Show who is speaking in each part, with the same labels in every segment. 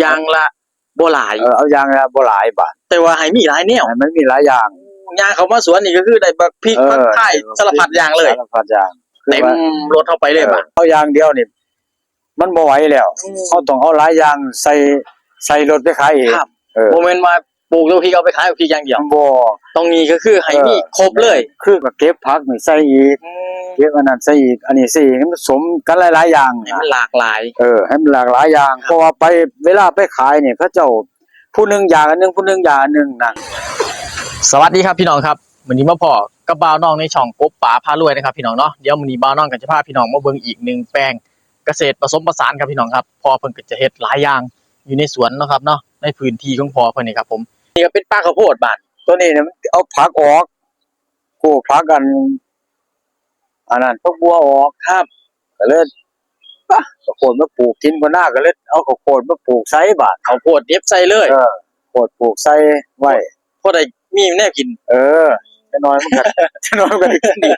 Speaker 1: อย่างละบ่หลาย
Speaker 2: เอาอย่างละบ่หลายบาท
Speaker 1: แต่ว่าให้มีหลายแนว
Speaker 2: ให้มันมีหลายอย่าง
Speaker 1: ย่างเข้ามาสวนนี่ก็คือได้บักพริกผักไข่สารพัดอย่างเลย
Speaker 2: สารพัดอย่าง
Speaker 1: เต็มรถเข้าไปเลยบ่
Speaker 2: เอาอย่างเดียวนี่มันบ่ไหวแล้วเฮาต้องเอาหลายอย่างใส่รถไปขายเอง
Speaker 1: ครับบ่แม่นว่าปลูกแล้วพริกเอาไปขายพริกอย่างเดียว
Speaker 2: บ่
Speaker 1: ต้องมีก็คือให้มีครบเลย
Speaker 2: คือก็เก็บผักนี่ใส่อีกเก็บอันนั้นใส่อีกอันนี้ใส่อีกให้มันสมกันหลายๆอย่าง
Speaker 1: ให้มันหลากหลาย
Speaker 2: ให้มันหลากหลายอย่างเพราะว่าไปเวลาไปขายนี่เขาเจ้าผู้นึงอย่างอันนึงผู้นึงอย่างอันนึงนั่น
Speaker 1: สวัสดีครับพี่น้องครับมื้อนี้มาพอกับบ่าวน้องในช่องกบป๋าพารวยนะครับพี่น้องเนาะเดี๋ยวมื้อนี้บ่าวน้องก็จะพาพี่น้องมาเบิ่งอีก1แปลงเกษตรผสมผสานครับพี่น้องครับพอเพิ่นก็จะเฮ็ดหลายอย่างอยู่ในสวนเนาะครับเนาะในพื้นที่ของพ่อเพิ่นนี่ครับผมนี่ก็เป็นป่าข้าวโพดบ้าน
Speaker 2: ตัวนี้เนี่ยเอาผักออกกู้ผักกันอันนั้นพวกบัวออก
Speaker 1: ครับ
Speaker 2: ก็เลยข้าวโพดมาปลูกกินบ่น่าก็เลยเอาข้าวโพดมาปลูกใส่บาด
Speaker 1: ข้าวโพดเด็บใส่เลย
Speaker 2: โพดปลูกใส่ไว้
Speaker 1: พอได้มีแนวกิน
Speaker 2: จะน้อยมันก็จะน้อยมันก็ได้กินดี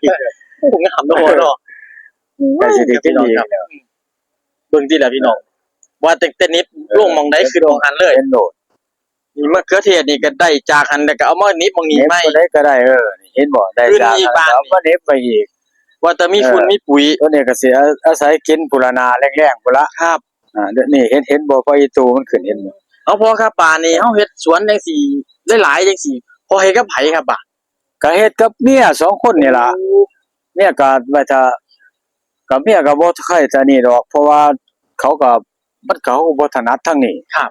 Speaker 1: โอ้งามเนาะเนาะ
Speaker 2: ก็สิได้กินดี
Speaker 1: เบิ่งติล่ะพี่น้องว่าแต่นิดลงหม่องใดคือตรงหันเลย
Speaker 2: เป็นโลด
Speaker 1: นี่มะเขือเทศนี่ก็ได้จากหันแล้วก็เอามานิดมองนี้ใหม่
Speaker 2: ได้ก็ได้นี่เห็นบ่ได้จากแล้วก็เน็บไปอีก
Speaker 1: ว่าแต่มีฝุ่นมีปุ๋ย
Speaker 2: ตัวนี้ก็สิอาศัยกินปุรณาแรงๆพุ่นละ
Speaker 1: ครับ
Speaker 2: เดี๋ยวนี้เห็นบ่พออีตูมันขึ้นเห็นบ่
Speaker 1: เอาพอครับป่านี่เฮาเฮ็ดสวนจังซี่หลายๆจังซี่พอเฮ็ดกับไผครับป่า
Speaker 2: ก็เฮ็ดกับเมีย2คนนี่ล่ะเมียก็ว่าจะกับเมียก็บ่ค่อยจะนี่ดอกเพราะว่าเขาก็มันเขาบ่ถนัดทางนี้
Speaker 1: ครับ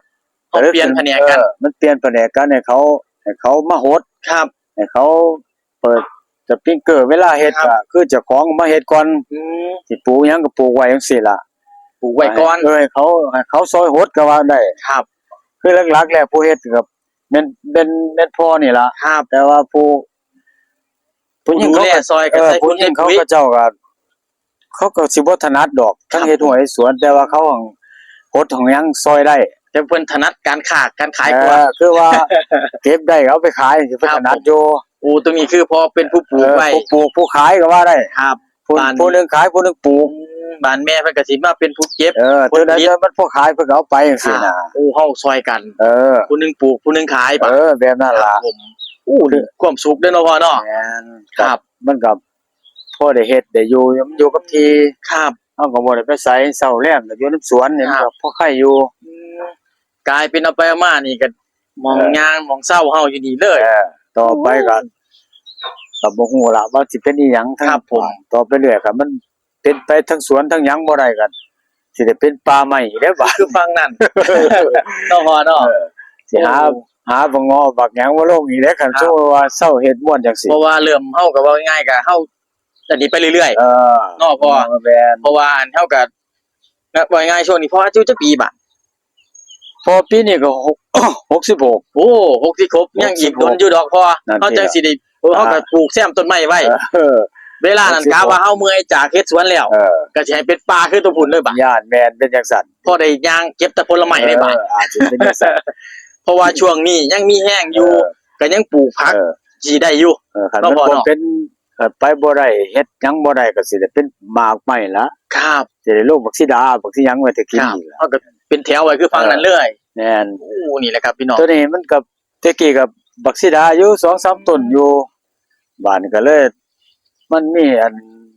Speaker 1: เขาเปลี่ยนแผนกกัน
Speaker 2: มันเปลี่ยนแผนกกันให้เขามาโหด
Speaker 1: ครับ
Speaker 2: ให้เขาเปิดสปริงเกอร์เวลาเฮ็ดก็คือเจ้าของมาเฮ็ดก่อนสิปลูกหยังก็ปลูกไว้จังซี่ล่ะ
Speaker 1: ปลูกไว้ก่อน
Speaker 2: ให้เขาซอยโหดก็ว่าได้
Speaker 1: ครับ
Speaker 2: คือหลักๆแล้วผู้เฮ็ดก็แม่นพ่อนี่ล่ะ
Speaker 1: ครับ
Speaker 2: แต่ว่าผู้หญิงเขาก็
Speaker 1: ซอยก็ใส่
Speaker 2: ผู้หญิงเขาก็เจ้าก็เขาก็สิบ่ถนัดดอกทั้งเฮ็ดหัวเฮ็ดสวนแต่ว่าเขาโหดของหยังซอยได้
Speaker 1: แต่เพิ่นถนัดการค้าการขายกว่า
Speaker 2: คือว่าเก็บได้เอาไปขายสิเพิ่นถนัดอยู่
Speaker 1: ตรงนี้คือพอเป็นผู้ปลูกไว้
Speaker 2: ผู้ปลูกผู้ขายก็ว่าได้
Speaker 1: ครับ
Speaker 2: ผู้นึงขายผู้นึงปลูก
Speaker 1: บ้านแม่เพิ่นก็สิมาเป็นผู้เก็บ
Speaker 2: ตัวนั้นมันผู้ขายเพิ่นก็เอาไปจังซี่น่ะ
Speaker 1: เฮาซอยกันผู้นึงปลูกผู้นึงขาย
Speaker 2: บ่แบบนั้นล่ะ
Speaker 1: ผมความสุขเด้อเนาะพ่อเนาะ
Speaker 2: ครับมันก็พอได้เฮ็ดได้อยู่กับที่
Speaker 1: ครับ
Speaker 2: เฮาก็บ่ได้ไปไสเช้าแลงก็อยู่ในสวนนี่ก็พอใครอยู่
Speaker 1: กลายเป็นเอาไปเอามานี่ก็มองยางมองเศร้าเฮาอยู่นี่เลย
Speaker 2: ต่อไปก็บ่ฮู้ล่ะว่าสิเป็นอีหยัง
Speaker 1: ครับผม
Speaker 2: ต่อไปเรื่อยก็มันเป็นไปทั้งสวนทั้งหยังบ่ได้ก็สิได้เป็นป่าไม้เด้อบ่
Speaker 1: คือฟังนั่นเนาะพ่อเนาะ
Speaker 2: สิหาบ่งอบักหยังบ่ลงอีกเด้คันโซว่าเซาเฮ็ดม่วนจังซี่
Speaker 1: เพราะว่าเริ่มเฮาก็ว่าง่ายๆก็เฮาอันนี้ไปเรื่อยๆเนาะพ่อเพราะว่าเฮาก็ว่าง่ายช่วงนี้พ่ออายุจักปีบัด
Speaker 2: พอปีนี้ก็66
Speaker 1: โอ้60ครบยังอีกโดนอยู่ดอกพ่อเฮาจังสิได้เฮาก็ปลูกแซมต้นไม้ไว้เวลานั้นกะว่าเฮาเมื่อยจากเฮ็ดสวนแล้วก็สิให้เป็นป่าคือตัวพุ่นเลยบัด
Speaker 2: ย่านแม่นเป็นจังซั่น
Speaker 1: พอได้ย่างเก็บแต่ผลไม้ได้บัด
Speaker 2: อาจสิเป็นจังซั่น
Speaker 1: เพราะว่าช่วงนี้ยังมีแห้งอยู่ก็ยังปลูกผักสิได้อยู่
Speaker 2: คันมันบ่เป็นไปบ่ได้เฮ็ดหยังบ่ได้ก็สิได้เป็นหมากไม้ละ
Speaker 1: ครับ
Speaker 2: สิได้ลงบักสีดาบักสิหยังไว้แต่กิน
Speaker 1: นี่ล่ะเฮาก็เป็นแถวไว้คือฟังนั้นเลย
Speaker 2: แม่น
Speaker 1: นี่แหละครับพี่น้อง
Speaker 2: ตัวนี้มันก็แต่กี้ก็บักสีดาอยู่ 2-3 ต้นอยู่บ้านก็เลยมันมีอัน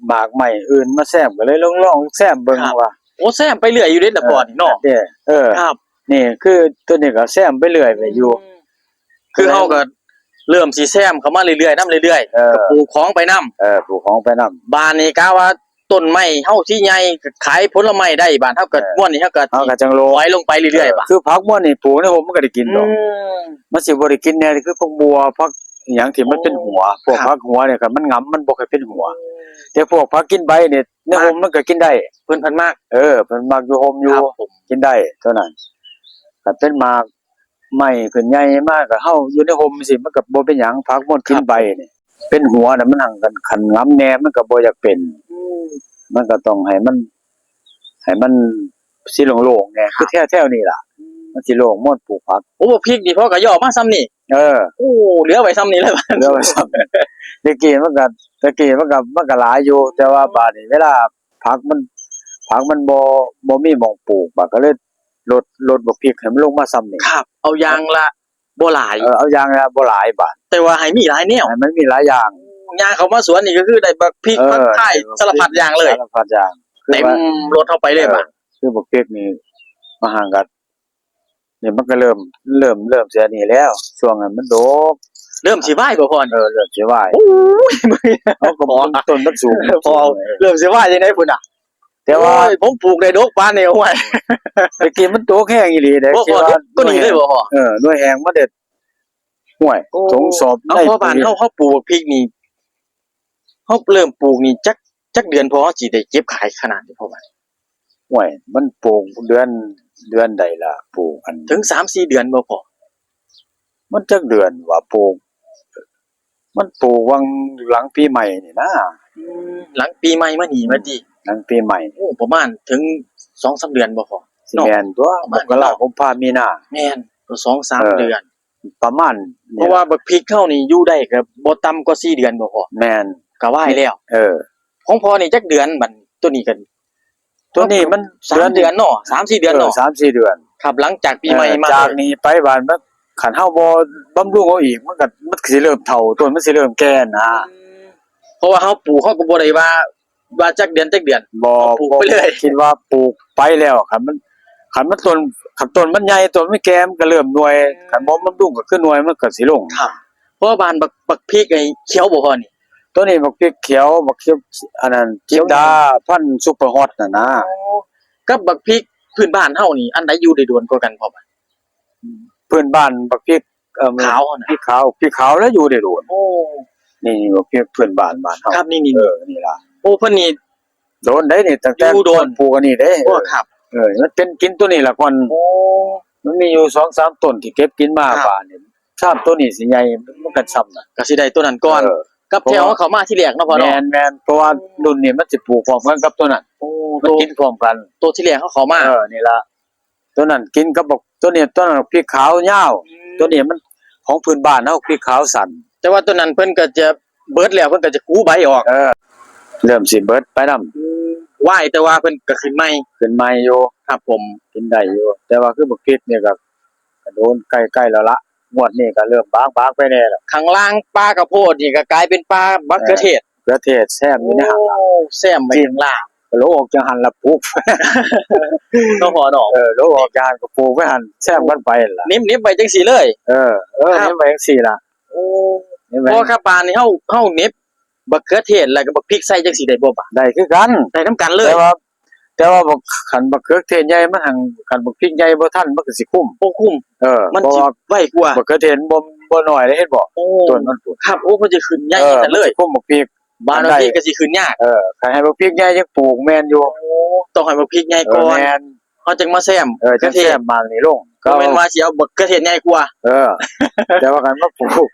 Speaker 2: หมากใหม่อื่นมาแซมก็เลยลองแซมเบิ่งว่า
Speaker 1: แซมไปเรื่อยอยู่เด้ล่ะพ่อนี่เนาะ
Speaker 2: ครับนี่คือตัวนี้ก็แซมไปเรื่อยไปอยู่
Speaker 1: คือเฮาก็เริ่มสิแซมเข้ามาเรื่อยๆนำเรื่อยๆก็ปลูกของไปนำ
Speaker 2: ปลูกของไปนำ
Speaker 1: บ้านนี้กะว่าต้นไม้เฮาสิใหญ่ก็ขายผลไม้ได้บ้านเฮาก็ม่วนนี่เฮาก็
Speaker 2: จังโล
Speaker 1: ไว้ลงไปเรื่อยๆบ่
Speaker 2: คือผักม่วนนี่ปลูกในห่มมันก็ได้กินดอกมันสิบ่ได้กินแน่คือพวกบัวผักหยังที่มันเป็นหัวพวกผักหัวเนี่ยก็มันงำมันบ่ค่อยเป็นหัวแต่พวกผักกินใบเนี่ยในห่มมันก็กินได้
Speaker 1: เพิ่นพันมาก
Speaker 2: เพิ่นมักอยู่ห่มอยู่กินได้เท่านั้นถ้าเป็นหมากไม้ขึ้นใหญ่มากก็เฮาอยู่ในห่มสิมันก็บ่เป็นหยังผักม่วนกินใบนี่เป็นหัวน่ะมันหังกันคันงำแน่มันก็บ่อยากเป็นมันก็ต้องให้มันสิโล่งๆแน่คือแถวๆนี่ล่ะมันสิโล่งม่วนปลูกผัก
Speaker 1: พริกนี่พ่อก็ย่อมาซ้ำนี่เหลือไว้ซ้ำนี่เลย
Speaker 2: เหลือไว้ซ้ำตะกี้มันก็หลายอยู่แต่ว่าบัดนี้เวลาผักมันบ่มีหม้องปลูกบัดก็เลย ลดบักพริกให้มันลงมาซ้ำนี่
Speaker 1: ครับเอายางละบ่หลาย
Speaker 2: เอาอย่างละบ่หลายบาท
Speaker 1: แต่ว่าให้มีหลายแนว
Speaker 2: ให้มันมีหลายอย่าง
Speaker 1: ยางเขามาสวนนี่ก็คือได้บักพริกบักไข่สารพัดอย่างเลย
Speaker 2: สารพัดอย่างคือ
Speaker 1: เต็ม
Speaker 2: ว่าร
Speaker 1: ถเข้าไปเลยป่ะ
Speaker 2: คือบักพริกนี่มาห่างกันนี่มันก็เริ่มเสียนี่แล้วช่วงนั้นมันโดก
Speaker 1: เริ่มสิไหว้บ่พอนี่
Speaker 2: เริ่มสิวาย
Speaker 1: โอ้ยมึง
Speaker 2: เขาก็บอกต้นมันสูง
Speaker 1: พอเริ่มสิไหว้จังได๋พุ่นน่ะ
Speaker 2: แต่ว่า
Speaker 1: โอ้ยผมปลูกได้ดอกปานนี่โอ้ย
Speaker 2: ตะกี้มันโตแค่อีหลีเด้
Speaker 1: บ่
Speaker 2: คิด
Speaker 1: พอ
Speaker 2: ว่า
Speaker 1: ก็นี่เลยบ่พอ
Speaker 2: หน่วยแหงมาเด็ดห่วย
Speaker 1: โอ้
Speaker 2: สงสอบ
Speaker 1: เอาพอบ้านเฮาปลูกพริกนี่เฮาเริ่มปลูกนี่จักเดือนพอสิได้เก็บขายขนาดนี้พอบ้าน
Speaker 2: ห่วยมันปลูกเดือนใดล่ะปลูกอัน
Speaker 1: ถึง 3-4 เดือนบ่พอ
Speaker 2: มันจักเดือนว่าปลูกมันปลูกวังหลังปีใหม่นี่นะ
Speaker 1: หลังปีใหม่มานี่มาติ
Speaker 2: หลังปีใหม่
Speaker 1: โอ้ประมาณถึง 2-3 เดือนบ่พอ
Speaker 2: สิแม่นตัว
Speaker 1: ประ
Speaker 2: ม
Speaker 1: มาณ
Speaker 2: กราคมพามีนา
Speaker 1: แม่นก็2-3 เดือน
Speaker 2: ประมาณ
Speaker 1: เพราะว่าบักพริกเฮานี่อยู่ได้ก็บ่ต่ำกว่า4 เดือนบ่พอ
Speaker 2: แม่น
Speaker 1: ก็ไหว้แล้ว ของพอนี่จักเดือนบัดตัวนี้กัน
Speaker 2: ตัวนี้มัน
Speaker 1: 3 เดือนเนาะ3-4 เดือนเนาะ
Speaker 2: 3-4 เดือน
Speaker 1: ครับหลังจากปีใหม่มา
Speaker 2: จากนี้ไปบ้านมันคันเฮาบ่บำรุงเอาอีกมันก็สิเริ่มเฒ่าต้นมันสิเริ่มแก่นะ
Speaker 1: เพราะว่าเฮาปลูกเฮาก็บ่ได้ว่าจักเดือนจักเดือน
Speaker 2: บ่
Speaker 1: ปลูกไปเลย
Speaker 2: คิดว่าปลูกไปแล้วคันมันต้นมันใหญ่ต้นมันแก่มันก็เริ่มหน่วยคันบ่บำรุงก็คือหน่วยมันก็สิลง
Speaker 1: ครับเพราะว่าบ้านบักพริกไอ้เขียวบ่พอนี่
Speaker 2: ตัวนี้บักพริกเขียวบักเขียวอันนั้นจินดาพันธุ์ซุปเปอร์ฮอตน่ะนะ
Speaker 1: กับบักพริกพื้นบ้านเฮานี่อันใดอยู่ได้โดนกว่ากันพอบ่
Speaker 2: เพื่อนบ้านบักพริก
Speaker 1: ขาวน่ะ
Speaker 2: พริกขาวแล้วอยู่ได้โดน
Speaker 1: โอ้
Speaker 2: นี่บักพริกเพื่อนบ้านเฮา
Speaker 1: ครับนี่
Speaker 2: นี่ล่ะ
Speaker 1: โอ้เพิ่นนี่
Speaker 2: โดนได้นี่ตั้งแต่
Speaker 1: อยู่โดน
Speaker 2: ปลูกอันนี้เด้
Speaker 1: โอ้ครับ
Speaker 2: มันเป็นกินตัวนี้ล่ะก่อน
Speaker 1: โอ้
Speaker 2: มันมีอยู่ 2-3 ต้นที่เก็บกินมา
Speaker 1: ครับ
Speaker 2: ป่านนี่ชามตัวนี้สิใหญ่มันก็ซ้ำน่ะ
Speaker 1: ก็สิได้ตัวนั้นก่อน กับแถวเขามาที่แรกเนาะพ่อ
Speaker 2: แม่
Speaker 1: เนาะ
Speaker 2: นเพราะว่ารุ่นนี้มันสิปลูกพร้อมกันกับตัวนั้น
Speaker 1: โอ้
Speaker 2: มันกินพร้อมกัน
Speaker 1: ตัวที่แรกเขามา
Speaker 2: นี่ล่ะตัวนั้นกินกับบักตัวนี้ตัวนั้นพริกขาวยาวตัวนี้มันของพื้นบ้านเฮาพริกขาวสั้น
Speaker 1: แต่ว่าตัวนั้นเพิ่นก็จะเบิดแล้วเพิ่นก็จะคูใบออก
Speaker 2: เริ่มสิเบิดไปนำ
Speaker 1: ไหว้แต่ว่าเพิ่นก็ขึ้นใหม่
Speaker 2: ขึ้นใหม่อยู่
Speaker 1: ครับผม
Speaker 2: กินได้อยู่แต่ว่าคือบักพริกนี่ก็โดนใกล้ๆแล้วละงวดนี้ก็เริ่มบางๆไปแน่แล้ว
Speaker 1: ข้างล่างปลากระโพดนี่ก็กลายเป็นปลาบักเขือเทศ
Speaker 2: ประเทศแซ่บอยู่ในหัน
Speaker 1: โอ้แซมไปข้างล่าง
Speaker 2: โลออกจังหันละปลูก
Speaker 1: เนาะพ่อเนาะ
Speaker 2: โลออกจังหันก็ปลูกไว้หันแซ่บกันไปล่ะ
Speaker 1: นิ่มๆไปจังซี่เลย
Speaker 2: นี่ไปจังซี่ล่ะ
Speaker 1: โอ้
Speaker 2: นี่ไป
Speaker 1: พอครับปานนี่เฮาเน็บบักเขือเทศแล้วก็บักพริกใส่จังซี่ได้บ่บะ
Speaker 2: ได้คือกัน
Speaker 1: ได้นํกันเลย
Speaker 2: แต่ว่าบักขันบักเขือเทศใหญ่มันหังขันบักพริกใหญ่บ่ทันมันก็สิคุ้ม
Speaker 1: โอ้คุ้ม มัน
Speaker 2: เพราะ
Speaker 1: สิ
Speaker 2: ว่า
Speaker 1: ไวกว่า
Speaker 2: บักเขือเทศบ่น้อยเลยเฮ็ดบ่
Speaker 1: โอ้
Speaker 2: ต้นมันปลูก
Speaker 1: ครับโอ้เพิ่นจะขึ้นใหญ่นั่นเลย
Speaker 2: มันสิคุ้มบักพริก
Speaker 1: บ้านบางทีก็สิขึ้นยาก
Speaker 2: ใครให้บักพริกใหญ่ยังปลูกแม่นอยู่
Speaker 1: ต้องให้บักพริกใหญ่ก่อน
Speaker 2: แม่น
Speaker 1: เฮาจึงมาแซม
Speaker 2: จังแซ่บบางนี่ลง
Speaker 1: ก็แม่นว่าสิเอาบักเขือเทศใหญ่กว่า
Speaker 2: แต่ว่ากันมาปลูก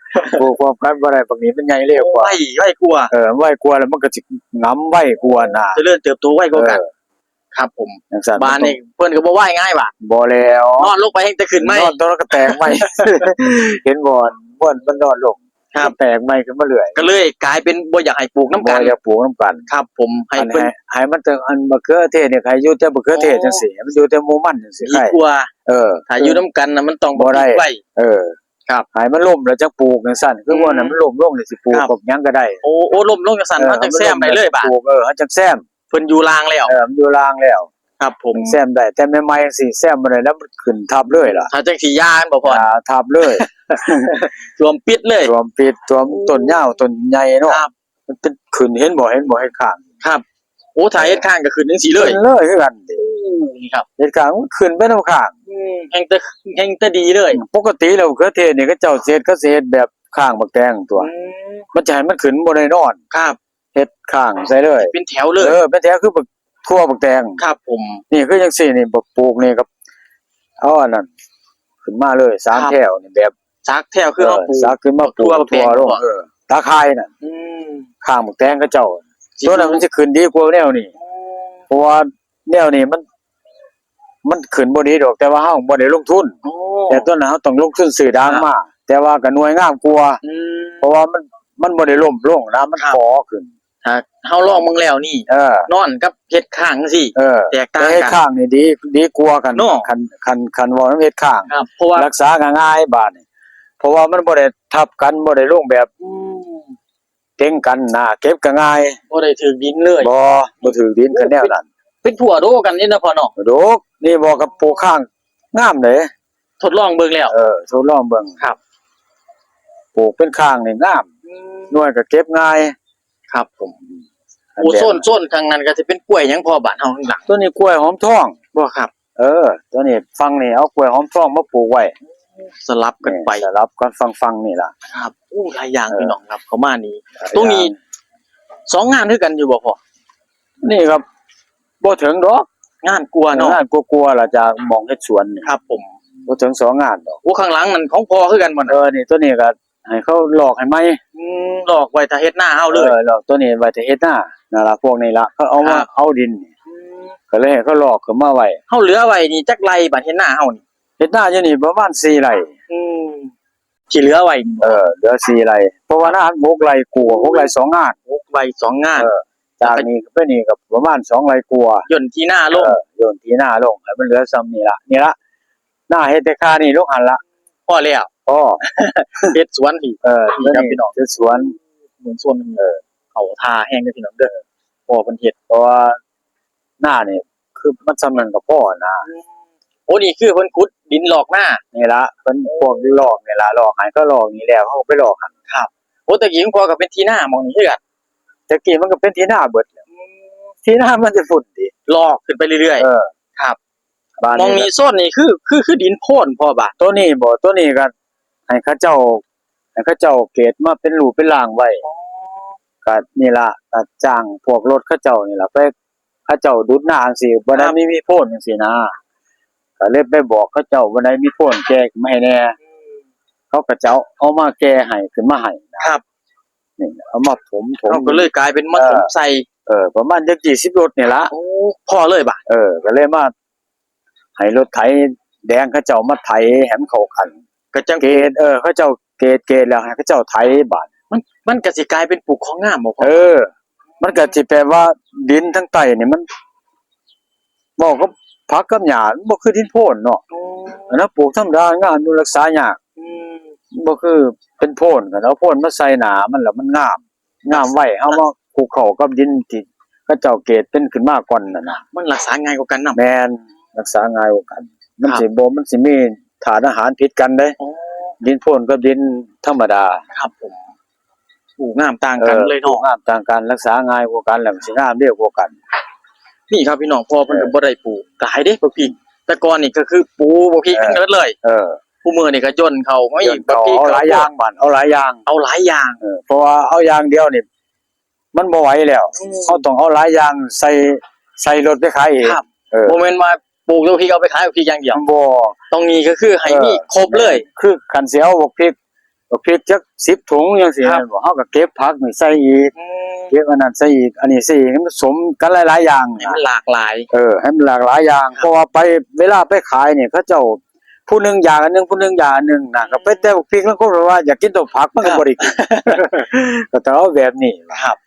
Speaker 2: พร้อมกันบ่ได้บางนี้มันใหญ่เร็วกว่า
Speaker 1: ไวกว่า
Speaker 2: ไวกว่าแล้วมันก็สิงำไวกว่าน่ะ
Speaker 1: เจริญเติบโตไวกว่ากันครับผม
Speaker 2: จังซั่น
Speaker 1: บ้านนี่เพิ่นก็บ่ไหวง่ายว่ะ
Speaker 2: บ่แล้ว
Speaker 1: นอนลงไปแฮงแต่ขึ้นไหม
Speaker 2: นอนตัวนั้นก็แตกใหม่ เห็นบ่บ่มันนอนลง
Speaker 1: ครับ
Speaker 2: แตกใหม่ขึ้นมาเรื่อย
Speaker 1: ก็เลยกลายเป็นบ่อยากให้ปลูกน้ำกัน
Speaker 2: บ่อยากปลูกนํกัน
Speaker 1: ครับผมให้เพิ่น
Speaker 2: ให้มันถึงอันมะเขือเทศเนี่ยใครอยู่แต่มะเขือเทศจังซี่มันอยู่แต่หมู่มันจังซี่
Speaker 1: ดีกว่า
Speaker 2: เออ
Speaker 1: ถ้าอยู่น้ำกันน่ะมันต้อง
Speaker 2: บ่ได้
Speaker 1: ไว้ ครับ
Speaker 2: ให้มันล่มแล้วจังปลูกจังซั่นคือว่าน่ะมันล่มลงนี่สิปลูก
Speaker 1: ครับ
Speaker 2: กับหยังก็ได้
Speaker 1: โอ้ลมลงจังซั่นเฮาจังแซมได้เลยบาด
Speaker 2: ปลูกเฮาจังแซม
Speaker 1: เพิ่นอยู่ลางแล้ว
Speaker 2: มันอยู่ล่างแล้ว
Speaker 1: ครับผม
Speaker 2: แซมได้แต่ใหม่ๆจังซี่แซมบ่ได้แล้วมันขึ้นทับเลยล่ะ
Speaker 1: ถ้าจังสิย่านบ่พอ
Speaker 2: ทับเลย
Speaker 1: รวมปิดเลย
Speaker 2: รวมปิดรวมต้นยาวต้นใหญ่เนาะ
Speaker 1: ครับ
Speaker 2: มันเป็นขึ้นเห็นบ่ให้ข้าง
Speaker 1: ครับโอ้ถ้าเฮ็ดข้างก็ขึ้นจังซี่เลย
Speaker 2: ขึ้นเลยคือกัน
Speaker 1: นี่ครับ
Speaker 2: เฮ็ดข้างมันขึ้นไปนำข้าง
Speaker 1: แฮงแต่ดีเลย
Speaker 2: ปกติแล้วมะเขือเทศนี่เขาเจ้าเฮ็ดแบบข้างบักแตงตัว มันจะให้มันขึ้นบ่ได้นอน
Speaker 1: ครับ
Speaker 2: เฮ็ดข้างใส่เลย
Speaker 1: เป็นแถวเลย
Speaker 2: เป็นแถวคือบักทั่วบักแตง
Speaker 1: ครับผม
Speaker 2: นี่คือจังซี่นี่บักปลูกนี่ครับเอาอันนั้นขึ้นมาเลย3แถวนี่แบบ
Speaker 1: ซักแถวคือเฮาปลูก
Speaker 2: ซักขึ้นมาปลูก
Speaker 1: ทั่วบักแตง
Speaker 2: ลงตาคายน่ะ
Speaker 1: อืม
Speaker 2: ข้างบักแตงเขาเจ้าตัวนั้นมันสิขึ้นดีกว่าแนวนี้เพราะว่าแนวนี้มันขึ้นบ่ดีดอกแต่ว่าเฮาบ่ได้ลงทุน
Speaker 1: โอ้
Speaker 2: แต่ตัวนั้นเฮาต้องลงทุนซื้อดางมาแต่ว่าก็หน่วยงามกว่า
Speaker 1: อืม
Speaker 2: เพราะว่ามันบ่ได้ล่มลงนะมัน
Speaker 1: ครับ
Speaker 2: ขอขึ้น
Speaker 1: ถ้ ถ้าเฮาลองเบิ่งแล้วนี่ นอนกับเฮ็ดข้างจังซี่แตกต่าง
Speaker 2: เฮ็ด
Speaker 1: กัน
Speaker 2: ข้างนี่ดีกว่ากัน
Speaker 1: เนาะ
Speaker 2: คันเว้านำเฮ็ดข้าง
Speaker 1: ครับเพราะว่า
Speaker 2: รักษาก็ง่ายบาดนี่เพราะว่ามันบ่ได้ทับกันบ่ได้ลงแบบเต็งกันนะเก็บก็ง่าย
Speaker 1: บ่ได้ถึกดินเลย
Speaker 2: บ่ถือดินกันแนวนั้น
Speaker 1: เป็นผัวโดกันนี่นะพ่อเนาะ
Speaker 2: โดกนี่บ่กับปลูกข้างงามเด้
Speaker 1: ทดลองเบิ่งแล้ว
Speaker 2: ทดลองเบิ่ง
Speaker 1: ครับ
Speaker 2: ปลูกเป็นข้างนี่งามหน่วยก็เก็บง่าย
Speaker 1: ครับผมโอ้ส้นทางนั้นก็สิเป็นกล้วยหยังพอบ้านเฮาข้างหลัง
Speaker 2: ตัวนี้กล้วยหอมทอง
Speaker 1: บ่ครับ
Speaker 2: ตัวนี้ฟังนี่เอากล้วยหอมทองมาปลูกไว้
Speaker 1: สลับกันไป
Speaker 2: สลับกันฟังนี่ล่ะ
Speaker 1: ครับอู้หลายอย่างพี่น้องครับเข้ามานี่ตรงนี้2งานคือกันอยู่บ่พ่อ
Speaker 2: นี่ครับบ่ถึงดอก
Speaker 1: งานกลัวเนาะ
Speaker 2: งานกลัวๆล่ะจากหม่องเฮ็ดสวนนี่
Speaker 1: ครับผม
Speaker 2: บ่ถึง2งานดอก
Speaker 1: โอ้ข้างหลังนั่นของพ่อคือกันบ่น่ะ
Speaker 2: นี่ตัวนี้ก็ให้เขาหลอกให้ไหม
Speaker 1: หลอกไว้ถ้าเฮ็ดหน้าเฮาเลย
Speaker 2: หลอกตัวนี้ไว้แต่เฮ็ดหน้านั่นล่ะพวกนี้ล่ะเขาเอามา
Speaker 1: ครับ
Speaker 2: เอาดินนี่ก็เลยให้เขาหลอกขึ้นมาไว้
Speaker 1: เฮาเหลือไว้นี่จักไรบัดเฮ็ดหน้าเฮานี่
Speaker 2: เฮ็ดหน้าอยู่นี่ประมาณ4ไร่
Speaker 1: ที่เหลือไว้นี่
Speaker 2: เหลือ4ไร่เพราะว่าหน้า6ไร่กว่า6ไร่2งาน
Speaker 1: 6ใบ2งาน
Speaker 2: จากนี้ไปนี่ก็ประมาณ2ไร่กว่า
Speaker 1: ย่นที่หน้าลง
Speaker 2: โยนที่หน้าลงให้มันเหลือซ้ำนี่ล่ะหน้าเฮ็ดแต่ค่านี่ลงหันละ
Speaker 1: พอแล้ว
Speaker 2: อ้อ
Speaker 1: เฮ็ดสวนพี่
Speaker 2: นี่ครับพี่น้องเฮ็ดสวน
Speaker 1: เหมือนสวนนึงเขาทาแห้งเด้อพี่น้องเด้อพอเพิ่นเฮ็ด
Speaker 2: เพราะว่าหน้านี่คือมันซ้ำนั้นก็พอนะ
Speaker 1: โอ้นี่คือเพิ่นขุดดินหลอกหน้า
Speaker 2: นี่ละเพิ่นพวกหลอกนี่ล่ะหลอกให้ก็หลอกนี่แล้วเขาก็ไปหลอกหัน
Speaker 1: โอ้ตะกี้ของพ่อก็เป็นที่หน้าหมองนี้คือกัน
Speaker 2: แต่กี้มันก็เป็นที่หน้าเบิดแล้วที่หน้ามันจะฝุ่นดิ
Speaker 1: หลอกขึ้นไปเรื่อยๆครับ
Speaker 2: บ้าน
Speaker 1: มองนี้โซนนี่คือดินโพ่นพ่อบาด
Speaker 2: ตัวนี้บ่ตัวนี้ก็ให้เขาเจ้าเกรดมาเป็นรูปเป็นร่างไว้ก็นี่ล่ะก็จ้างพวกรถเขาเจ้านี่ล่ะไปเขาเจ้าดุดหน้าจังซี่บ่ได้มีโพนจังซี่นะก็เลยไปบอกเขาเจ้าบ่ได้มีโพนแก้ขึ้นมาให้แน่เขาก็เจ้าเอามาแก้ให้ขึ้นมาให้นะครับ นี่เอามาถม
Speaker 1: เราก็เลยกลายเป็นมาถมใส่
Speaker 2: ประมาณจัก20รถนี่ล่ะ
Speaker 1: โอ้พอเลยบาด
Speaker 2: ก็เลยมาให้รถไถแดงเขาเจ้ามาไถให้มันเข้ากัน
Speaker 1: ก็จัง
Speaker 2: เกตเขาเจ้าเกตแล้วให้เขาเจ้าไถบาด
Speaker 1: มันก็สิกลายเป็นปลูกของงามบ่พ่อ
Speaker 2: มันก็สิแปลว่าดินทั้งใต้นี่มันบอกกับผักกับหญ้ามันบ่คือดินโพนเนาะอันนั้นปลูกธรรมดางามอยู่รักษายากบ่คือเป็นโพนก็เอาโพนมาใส่หนามันแล้วมันงามไว้เอามาคลุกเข้ากับดินที่เขาเจ้าเกตเป็นขึ้นมาก่อนนั่นน่ะ
Speaker 1: มันรักษาง่ายกว่ากันนำ
Speaker 2: แม่นรักษาง่ายกว่ากันมันสิมีธาตุอาหารผิดกันเด้ ดินโพนกับดินธรรมดา
Speaker 1: ครับผมปลูกงามต่างกันเลยเนาะ
Speaker 2: งามต่างกันรักษาง่ายกว่ากันแล้วมันสิงามเร็วกว่ากัน
Speaker 1: นี่ครับพี่น้องพ่อเพิ่นก็บ่ได้ปลูกหลายเด้บ่พริกแต่ก่อนนี่ก็คือปลูกบ่พริกทั้งนั้นเลยผู้มื้อนี่ก็ย่นเข้าไม่บ่พริก
Speaker 2: เอาหลายอย่างบัดเอาหลายอย่าง
Speaker 1: เอาหลายอย่าง
Speaker 2: เพราะว่าเอาอย่างเดียวนี่มันบ่ไหวแล้วเขาต้องเอาหลายอย่างใส่รถไปขายเอง
Speaker 1: ครับบ่แม่นว่าปลูกแล้วพริกเอาไปขายพริกอย่างเดียว
Speaker 2: บ่
Speaker 1: ตรงนี้ก็คือให้มีครบเลย
Speaker 2: คือคันสิเอาบักพริกจัก10ถุงจังซี่บ่เฮาก็เก็บผักนี่ใส่อีกเก็บอันนั้นใส่อีกอันนี้ใส่อีกให้มันสมกันหลายๆอย่าง
Speaker 1: ให้มันหลากหลาย
Speaker 2: ให้มันหลากหลายอย่างเพราะว่าไปเวลาไปขายเนี่ยเขาเจ้าผู้หนึงอย่างอันนึงผู้หนึงอย่างอันนึงน่ะก็ไปแต่บักพริกแล้วก็ว่าอยากกินแตัวผักมันก็บ่ได้กินก็ต้องเอาแบบนี้
Speaker 1: ครับ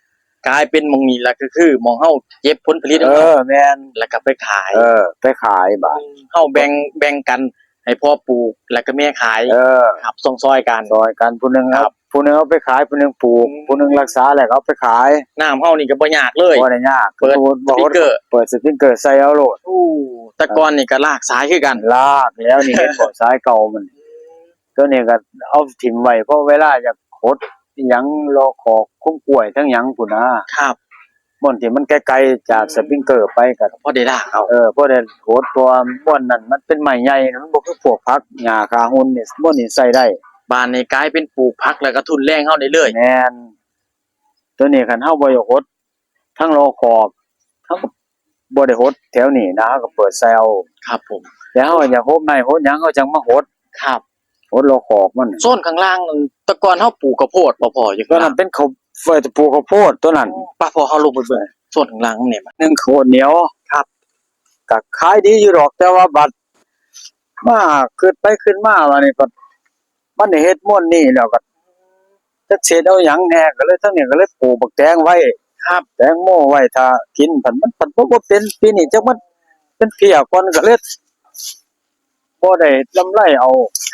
Speaker 1: กลายเป็นหมองนี้ล่ะก็คือหมองเฮาเก็บผลผลิต
Speaker 2: แม่น
Speaker 1: แล้วก็ไปขาย
Speaker 2: ไปขายบาด
Speaker 1: เฮาแบ่งกันให้พ่อปลูกแล้วก็แม่ขายครับส่งซอยกัน
Speaker 2: ซอยกันผู้หนึงครับผู้หนึงเอาไปขายผู้หนึงปลูกผู้หนึงรักษาแล้วก็เอาไปขาย
Speaker 1: น้ำเฮานี่ก็บ่ยากเลย
Speaker 2: บ่ได้ยาก
Speaker 1: เปิดสปริงเกอร์
Speaker 2: เปิดสปริงเกอร์ใส่เอาโลด
Speaker 1: แต่ก่อนนี่ก็ลากสายคือกัน
Speaker 2: ลากแล้วนี่เห็นบ่สายเก่ามันตัวนี้ก็เอาถิ่มไว้เพราะเวลาอยากขดอิหยังรอขอคุ้มกล้วยทั้งหยังพุ่นนะครับ ม่วนที่มันไกลๆจากสปริงเกอร์ไปก็
Speaker 1: พอได้ลากเอา
Speaker 2: เพราะได้โหดตัวม่วนนั่นมันเป็นไม้ใหญ่มันบ่คือพวกผักหญ้าคาหุ่นนี่ม่วนนี่ใส่ได้
Speaker 1: บ้านนี่กลายเป็นปลูกผักแล้วก็ทุนแรงเฮาได้เลย
Speaker 2: แม่นตัวนี้คันเฮาบ่อยากโหดทั้งรอขอบทั้งบ่ได้โหดแถวนี้นะเฮาก็เปิดใส่เอา
Speaker 1: ครับผม
Speaker 2: แล้วเฮาอยากโหดไม้โหดหยังเฮาจังมาโหด
Speaker 1: ครับ
Speaker 2: โหดรอขอบมัน
Speaker 1: โซนข้างล่างนั่นแต่ก่อนเฮาปลูกข้าวโพดบ่พออยู่
Speaker 2: ตัว
Speaker 1: ข้าง
Speaker 2: นั้
Speaker 1: ล่าง
Speaker 2: นเป็นข้าวปลูกข้าวโพดตัวนั้น
Speaker 1: ป้าพอเฮาลงไปเบิ่งโซนข้างล่างเนี่ยมัน
Speaker 2: หนึ่งโคตรเหนียว
Speaker 1: ครับ
Speaker 2: ก็ขายดีอยู่ดอกแต่ว่าบัดมาขึ้นไปขึ้นมาว่านี่ก็มันได้เฮ็ดม่วนนี่แล้วก็จักเสียเอาหยังแหน่ก็เลยทั้งนี้ก็เลยปลูกบักแตงไว้
Speaker 1: ครับ
Speaker 2: แตงโมไว้ถ้ากินมันบ่เป็นปีนี้จักมันเป็นเพียก่อนก็เลยบ่ได้ลำไรเอา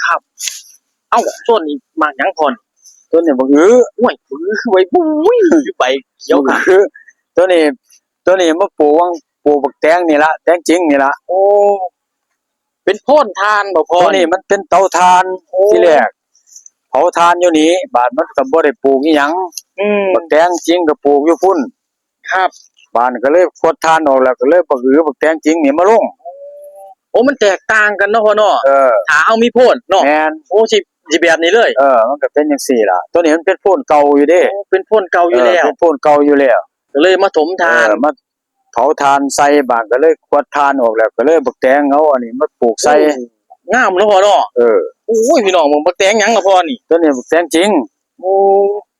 Speaker 1: ครับเอ้าส่วนนี้มากหยังพอน
Speaker 2: ตัวนี้บ่อือ
Speaker 1: โอ้ยคือไว้ปุ้ยคือใบเขียวครับ
Speaker 2: คือตัวนี้มาปลูกวังปลูกบักแตงนี่ล่ะแตงจริงนี่ล่ะ
Speaker 1: โอ้เป็นโพ่นทานบ่พอ
Speaker 2: ตัวนี้มันเป็นเตาถ่านที่แรกเผาถ่านอยู่นี่บาดมันก็บ่ได้ปลูกอีหยัง บักแตงจริงก็ปลูกอยู่พุ่น
Speaker 1: ครับ
Speaker 2: บ้านก็เลยขดทานออกแล้วก็เลยบักอือบักแตงจริงนี่มาลง
Speaker 1: โอ้มันแตกต่างกันเนาะพ่อเนาะ ถ้าเอามีโพ่นเนาะ
Speaker 2: แม่น
Speaker 1: โอ้สิแบบนี้เลย
Speaker 2: มันก็เป็นจังซี่ล่ะตัวนี้มันเป็นโพนเก่าอยู่เด้
Speaker 1: โอ้เป็นโพ่นเก่าอยู่แล้ว
Speaker 2: เป็นโพนเก่าอยู่แล้ว
Speaker 1: ก็เลยมาถมทาน
Speaker 2: มาเผาทานใส่บ้านก็เลยขดทานออกแล้วก็เลยบักแตงเอาอันนี้มาปลูกใส่
Speaker 1: งามเนาะพ่อเนาะ โอ้ยพี่น้องมึงบักแตงหยังล่ะพ่อนี่
Speaker 2: ตัวนี้บักแตงจริง
Speaker 1: โอ้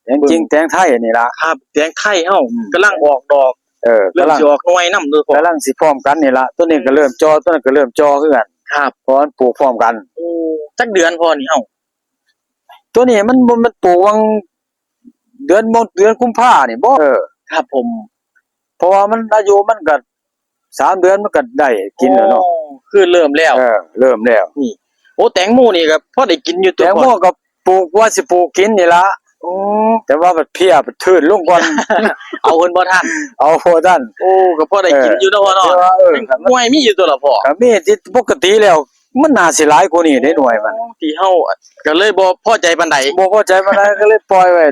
Speaker 2: แตงจริงแตงไทยนี่ล่ะ
Speaker 1: ครับแตงไทยเฮากำลังออกดอกเริ่ม
Speaker 2: กำลัง
Speaker 1: สิออกหน่วยนำเด้อพ่อก
Speaker 2: ำลังสิพร้อมกันนี่ล่ะตัวนี้ก็เริ่มจอตัวนั้นก็เริ่มจอคือกัน
Speaker 1: ครับ
Speaker 2: เพราะมันปลูกพร้อมกัน
Speaker 1: โอ้จักเดือนพ่อนี่เอ้า
Speaker 2: ตัวนี้มันปลูกวังเดือนกุมภานี่บ่
Speaker 1: ครับผม
Speaker 2: เพราะว่ามันอายุมันก็3 เดือนมันก็ได้กินแล้วเนาะ
Speaker 1: โอ้คือเริ่มแล้ว
Speaker 2: เริ่มแล้ว
Speaker 1: นี่โอ้แตงโมนี่ก็พอได้กินอยู่ตั
Speaker 2: แต
Speaker 1: ว
Speaker 2: ง
Speaker 1: พ่
Speaker 2: โม
Speaker 1: อ
Speaker 2: ก็ปลูกว่าสิปลูกกินนี่ล่ะ
Speaker 1: โอ้
Speaker 2: แต่ว่ามันเพลียมันทื่นลงก่อน
Speaker 1: เอาเพิ่นบ่ทัน
Speaker 2: เอาพอท่าน
Speaker 1: โอ้ก็พอได้กินอยู่เนาะพ่อเนาะ
Speaker 2: แต่ว่า
Speaker 1: หน่วยมีอยู่ตัวละพ่อ
Speaker 2: ก็มีที่ปกติแล้วมันน่าสิหลายกว่านี้ได้หน่วยมัน
Speaker 1: ที่เฮาก็เลยบ่พอใจปานใด
Speaker 2: บ่เข้าใจมันได้ก็เลยปล่อยไว้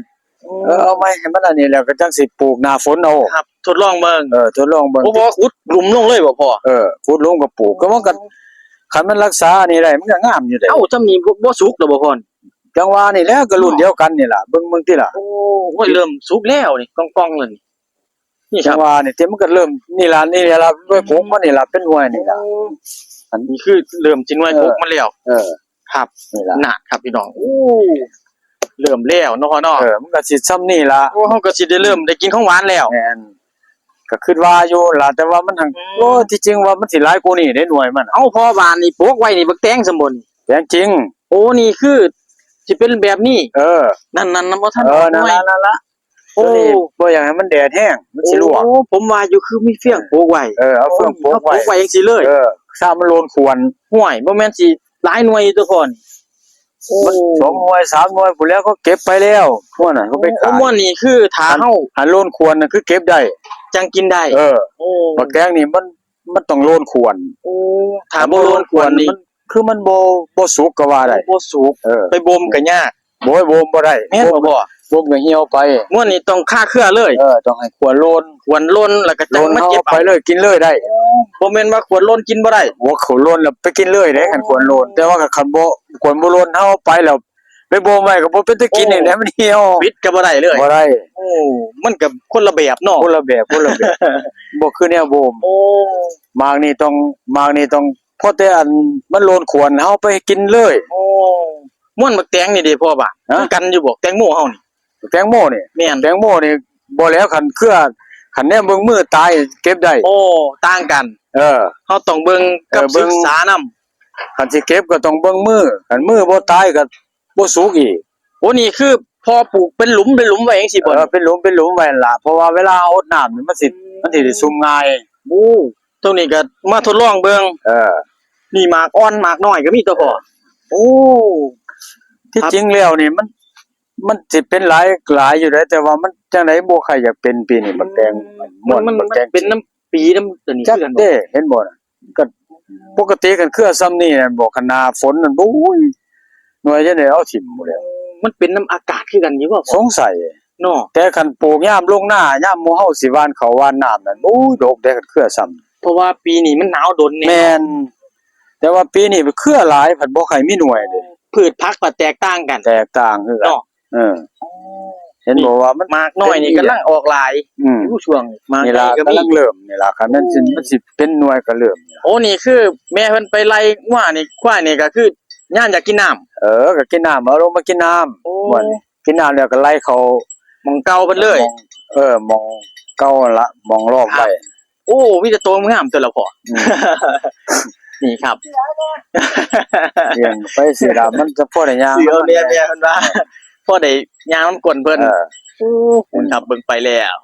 Speaker 2: เอาไม้ให้มันอันนี้แล้วก็จังสิปลูกหน้าฝนเอา
Speaker 1: ครับ ทดลองเบิ่ง
Speaker 2: ทดลองเบิ่ง
Speaker 1: บ่ขุดหลุมลงเลยบ่พ่อ
Speaker 2: ขุดลงก็ปลูกก็มันก็คันมันรักษาอันนี้ได้มันก็งามอยู่เด้
Speaker 1: เอ้าจำนี้บ่สุกดอกบ่พ่อ
Speaker 2: จังว่านี่แหละก็รุ่นเดียวกันนี่ล่ะเบิ่งติล่ะ
Speaker 1: โอ้ยเริ่มสุกแล้วนี่กองๆเลยนี่ค
Speaker 2: จั
Speaker 1: รับ
Speaker 2: งว่านี่ที่มันก็เริ่มนี่ล่ะด้วยผงมันนี่ล่ะเป็นหน่วยนี่ล่ะ
Speaker 1: อันนี้คือเริ่มสิหน่วยพกมาแล้ว ครับ
Speaker 2: นี่ล่ะ
Speaker 1: น่ะครับพี่น้องโอ้เริ่มแล้วเนาะพ่อเนาะ
Speaker 2: มันก็สิซ้ำนี่ล่ะ
Speaker 1: โอ้เฮาก็สิได้เริ่มได้กินของหวานแล้ว
Speaker 2: แม่นก็คิดว่าอยู่ล่ะแต่ว่ามันหังที่จริงว่ามันสิหลายกว่านี้ได้หน่วยมัน
Speaker 1: เอาพ่อบานนี่ปลูกไว้นี่บักแตงสมบูรณ์
Speaker 2: แต่จริง
Speaker 1: โอ้นี่คือสิเป็นแบบนี้ นั่นๆนำบ่ทัน
Speaker 2: นั่นล่ะ
Speaker 1: โอ้
Speaker 2: ตัวนี้บ่อยากให้มันแดดแห้งมันสิลวก
Speaker 1: โอ้ผมว่าอยู่คือมีเฟี้ยงปลูกไว้
Speaker 2: เอาเฟืองโปกไว้
Speaker 1: ปลูกไว้จังซี่เลย
Speaker 2: ถ้ามันโลนควร
Speaker 1: ห่วยบ่แม่นสิหลายหน่วยอยู่ตัวพ่อนี่โอ้
Speaker 2: มัน2 หน่วย 3 หน่วยพุ่นแล้วก็เก็บไปแล้วพวกนั้นเขาไปขาย
Speaker 1: ม่วนนี่คือถ้าเฮา
Speaker 2: อันโลนควรน่ะคือเก็บได้
Speaker 1: จังกินได้โอ้
Speaker 2: บักแตงนี่มันต้องโลนควร
Speaker 1: โอ้ถ้าบ่โลนควรนี่
Speaker 2: มันคือมันบ่สุกก็ว่าได้
Speaker 1: บ่สุกไปบ่มก็ยาก
Speaker 2: บ่ให้บ่มบ่ได้
Speaker 1: แม่นบ่พ่อ
Speaker 2: บ่มก็เหี่ยวไป
Speaker 1: ม่วนนี่ต้องฆ่าเครือเลย
Speaker 2: ต้องให้ควรโลน
Speaker 1: ควรล้นแล้วก็
Speaker 2: โล
Speaker 1: จัง
Speaker 2: น
Speaker 1: มา
Speaker 2: เฮา
Speaker 1: เก็บ
Speaker 2: ไปเลยกินเลยได้
Speaker 1: บ่แม่นว่าควรล้นกินบ่ได้
Speaker 2: หัวเขาโลนแล้วไปกินเลยได้คันควรโลนแต่ว่าคันบ่ควรบ่โลนเฮาไปแล้วไปบ่มไว้ก็บ่เป็นตะกินนี่แหละมันเหี่ยว
Speaker 1: ปิดก็บ่ได้เลย
Speaker 2: บ่ได้
Speaker 1: โอ้มันก็คนละแบบเนาะ
Speaker 2: คนละแบบบ่คือแนวบ่ม
Speaker 1: โอ้
Speaker 2: มากนี่ต้องพอแต่อันมันโลนควรเฮาไปกินเลย
Speaker 1: โอ้ม่วนบักแตงนี่เด้พ่อบ่ากันอยู่บ่แตงโมเฮานี่
Speaker 2: แตงโมนี่
Speaker 1: แม่น
Speaker 2: แตงโมนี่บ่แล้วคันแนมเบิ่งมือตายเก็บได้
Speaker 1: โอ้ต่างกัน
Speaker 2: เ
Speaker 1: เฮาต้องเบิ่งกับ
Speaker 2: เบิ่
Speaker 1: ศึ
Speaker 2: ง
Speaker 1: กษานำ
Speaker 2: คันสิเก็บก็ต้องเบิ่งมือคันมือบ่ตายก็บ่สุกอีก
Speaker 1: โอ้นี่คือพอปลูกเป็นหลุมไว้จังซี่บ่
Speaker 2: เป็นหลุมไว้นั่นล่ะเพราะว่าเวลาเอาน้ำนี่มันสิได้ซุ่มง่าย
Speaker 1: โอ้ตรงนี้ก็มาทดลองเบิ่ง นี่หมากอ่อนหมากน้อยก็มีตัวพ่อโอ้
Speaker 2: ที่จริงแล้วนี่มันสิเป็นหลายอยู่ได้แต่ว่ามันจังได๋บ่ใครอยากเป็นปีนี้บักแตง
Speaker 1: มัน
Speaker 2: บักแตง
Speaker 1: เป็นน้ำปีน้ำตัวนี้
Speaker 2: จัก
Speaker 1: คือกันบ่
Speaker 2: เด้เห็นบ่น่ะก็ปกติกันเครือซ้ำนี่น่ะบ่คณาฝนนั่นโอ้ยหน่วยจังได๋เอาถิ่มหมดแล้ว
Speaker 1: มันเป็นน้ำอากาศคือกันอยู่บ่
Speaker 2: ส
Speaker 1: พ่อง
Speaker 2: สัย
Speaker 1: เนาะ
Speaker 2: แต่คันปลูกยามลงหน้ายามหมู่เฮาสิหว่านข้าวหว่านน้ำนั่นโอ้ยดอกได้กันเครือซ้ำ
Speaker 1: เพราะว่าปีนี้มันหนาวดนเนี่ย
Speaker 2: แม่นแต่ว่าปีนี้เครือหลายผัดบ่ค่อยมีหน่วยเด้
Speaker 1: พืชผักก็แตกต่างกัน
Speaker 2: แตกต่างคือกัน
Speaker 1: เนาะ
Speaker 2: เออเห็นบ่ว่ามัน
Speaker 1: หมากน้อยนี่กำลังออกหลายอยู่ช่วงหมาก
Speaker 2: นี่
Speaker 1: ใหญ่
Speaker 2: ล่ะ
Speaker 1: ก็
Speaker 2: กำ
Speaker 1: มี
Speaker 2: ลังเริ่มนี่ล่ะคันมันสิเป็นหน่วยก็เริ่ม
Speaker 1: โอ้นี่คือแม่เพิ่นไปไล่ว่านี่ควายนี่ก็คือย่านอยากกินน้ำ
Speaker 2: ก็กินน้ำเอาลงมากินน้ำม่วนกินน้ำแล้วก็ไล่เขา
Speaker 1: หม่องเก่าเพิ่นเลย
Speaker 2: มองเก่าหั่นละมองรอบไว้
Speaker 1: โอ้มีแต่ตัวงามตัวละพ่อนี่ครับ
Speaker 2: เลี้ยงไปสิล่ะมันจะพอได้ย่าง
Speaker 1: เสือแม่เพิ่นว่าพอได้ย่างน้ำกลนเพิ่นโอ้คุณครับเบิ่งไปแล้ว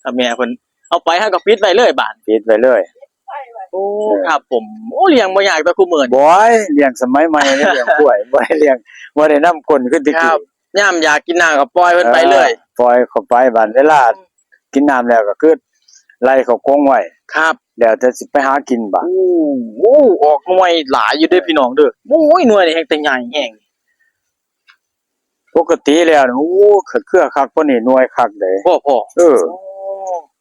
Speaker 1: ถ้าแม่เพิ่นเอาไปเฮาก็ปิดไว้เลยบาด
Speaker 2: ปิดไว้เลย
Speaker 1: โอ้ครับผมโอ้เลี้ยงบ่ยากแต่คุมื้อนี้
Speaker 2: บ่อยเลี้ยงสมัยใหม่เลี้ยงกล้วยบ่ได้เลี้ยงบ่ได้นำก้นขึ้นตะ
Speaker 1: ค
Speaker 2: กี้
Speaker 1: รับยามอยากกินน้ำก็ปล่อยเพิ่นไปเลย
Speaker 2: ปล่อยเข้าไปบัดเวลากินน้ำแล้วก็คือไล่เข้ากรงไว้
Speaker 1: ครับ
Speaker 2: แล้วแต่สิไปหากินบัด
Speaker 1: โอ้ออกหน่วยหลายอยู่เด้อพี่น้องเด้อโอ้ยหน่วยนี่แฮงแต่ใหญ่แฮง
Speaker 2: ปกติแล้วโอ้เครือคักกว่านี้หน่วยคักเด้
Speaker 1: พ่อ
Speaker 2: เออ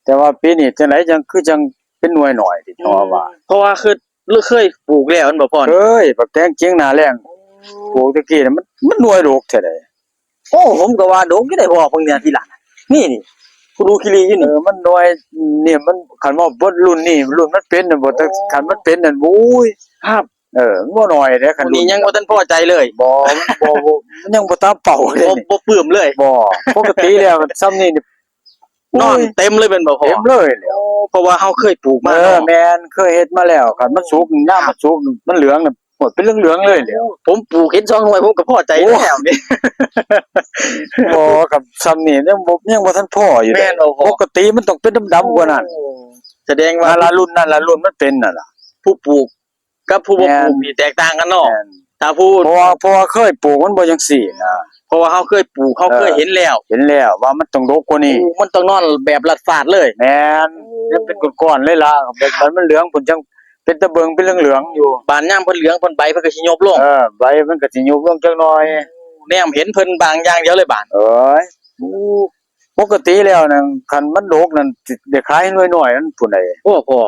Speaker 2: แต่ว่าปีนี้จังไดจังคือจังเป็นหน่วยหน่อยที่พอว่า
Speaker 1: เพราะว่าคือเคยปลูกแล้วมันบ่พอ
Speaker 2: เอ้ยบักแตงเจียงหน้าแรงปลูกตะกี้น่ะมันหน่วยดกแท้เด้
Speaker 1: โอ้ผมก็ว่าดกอยู่ได้พ่อเพิ่งเนี่ยทีหลังนี่กูดูคิรีอยู่นี่
Speaker 2: มันหน่วยเนี่ยมันคันว่าบ่รุ่นนี้รุ่นมันเป็นน่ะบ่แต่คันมันเป็นนั่นโอ้ย
Speaker 1: ครับ
Speaker 2: มันบ่น้อยเด้คัน
Speaker 1: วัน
Speaker 2: รุ่
Speaker 1: นี้
Speaker 2: น
Speaker 1: ยังบ่ทันพอใจเลย
Speaker 2: บ่มันยังบ่ตามเป้าเลยนี่
Speaker 1: บ่ปลื้มเลย
Speaker 2: บ่ปกติแล้วซ้ำนี่นี่
Speaker 1: นอนเต็มเลยเป็นบ่พ่อ
Speaker 2: เต็มเลยแหล้ว
Speaker 1: เพราะว่าเฮาเคยปลูกมา
Speaker 2: แม่
Speaker 1: เนาะ
Speaker 2: นเคยเฮ็ดมาแล้วคันมันสุกน้ำมันสุกมันเหลืองน่ะหมดเป็นเหลืองๆเลยแหล้ว
Speaker 1: ผมปลูกเห็น2หน่วยผมก็พอใจแล้วนี่
Speaker 2: บ่กับซ้ำนี่ยังบ่ทันพออยู่
Speaker 1: แม่
Speaker 2: เด้
Speaker 1: นบ่พ่อ
Speaker 2: ปกติมันต้องเป็นดำๆกว่านั้น
Speaker 1: แสดงว่า
Speaker 2: ละรุ่นนั้นละรุ่นมันเป็นน่ะล่ะ
Speaker 1: ผู้ปลูกกับผู้บ่ปลูก
Speaker 2: แม่น
Speaker 1: นี่แตกต่างกันเนาะ
Speaker 2: แม่น
Speaker 1: ถ้าผู้
Speaker 2: เพราะว่าเคยปลูกมันบ่จังซี่นะ
Speaker 1: เพราะว่าเฮาเคยปลูกเฮาเคยเห็นแล้ว
Speaker 2: เห็นแล้วว่ามันต้องดกกว่านี้
Speaker 1: มันต้องนอนแบบลัดฟาดเลย
Speaker 2: แม่นมันเป็นก้อนๆเลยล่ะแบบมันเหลืองพุ่นจังเป็นตะเบิงเป็นเหลืองๆอยู่
Speaker 1: บานยามเพิ่นเหลืองเพิ่นใบเพิ่นก็สิยบลง
Speaker 2: ใบมันก็สิยุบลงจักหน่อย
Speaker 1: แนมเห็นเพิ่นบางอย่างเดียวเลยบาน
Speaker 2: เอ้ยปกติแล้วนั่นคันมันดกนั่นสิได้ขายหน่วยน้อยนั่นพุ่นใด
Speaker 1: โอ้พ่อ